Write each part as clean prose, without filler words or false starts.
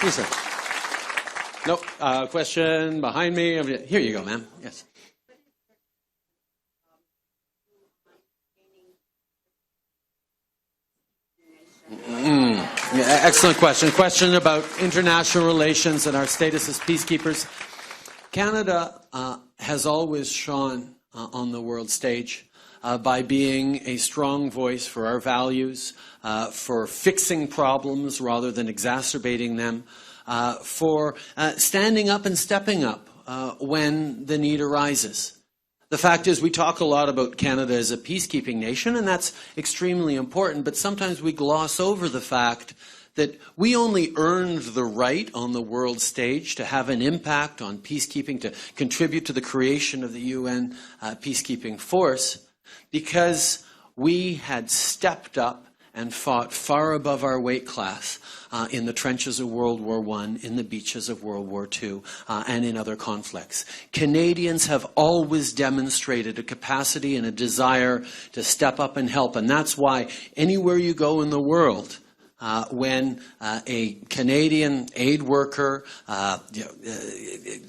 Yes, sir. Nope. Question behind me. Here you go, ma'am. Yes. Yeah, excellent question. Question about international relations and our status as peacekeepers. Canada has always shone on the world stage by being a strong voice for our values, for fixing problems rather than exacerbating them, for standing up and stepping up when the need arises. The fact is, we talk a lot about Canada as a peacekeeping nation, and that's extremely important, but sometimes we gloss over the fact that we only earned the right on the world stage to have an impact on peacekeeping, to contribute to the creation of the UN peacekeeping force, because we had stepped up and fought far above our weight class in the trenches of World War I, in the beaches of World War II, and in other conflicts. Canadians have always demonstrated a capacity and a desire to step up and help, and that's why anywhere you go in the world, when a Canadian aid worker,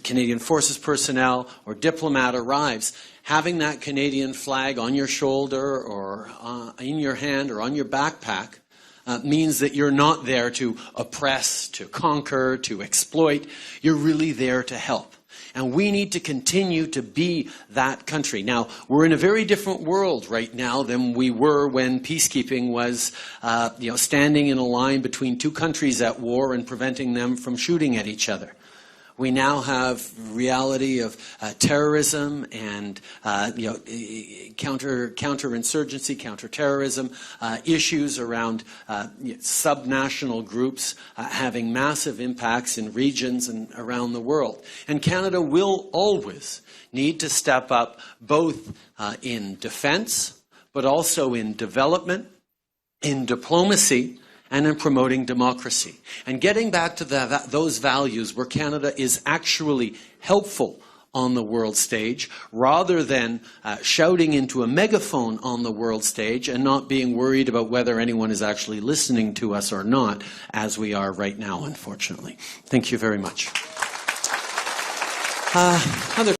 Canadian Forces personnel, or diplomat arrives, having that Canadian flag on your shoulder or in your hand or on your backpack means that you're not there to oppress, to conquer, to exploit. You're really there to help. And we need to continue to be that country. Now, we're in a very different world right now than we were when peacekeeping was standing in a line between two countries at war and preventing them from shooting at each other. We now have reality of terrorism and counterinsurgency, counterterrorism, issues around subnational groups having massive impacts in regions and around the world. And Canada will always need to step up both in defense, but also in development, in diplomacy, and in promoting democracy. And getting back to those values where Canada is actually helpful on the world stage, rather than shouting into a megaphone on the world stage and not being worried about whether anyone is actually listening to us or not, as we are right now, unfortunately. Thank you very much. Other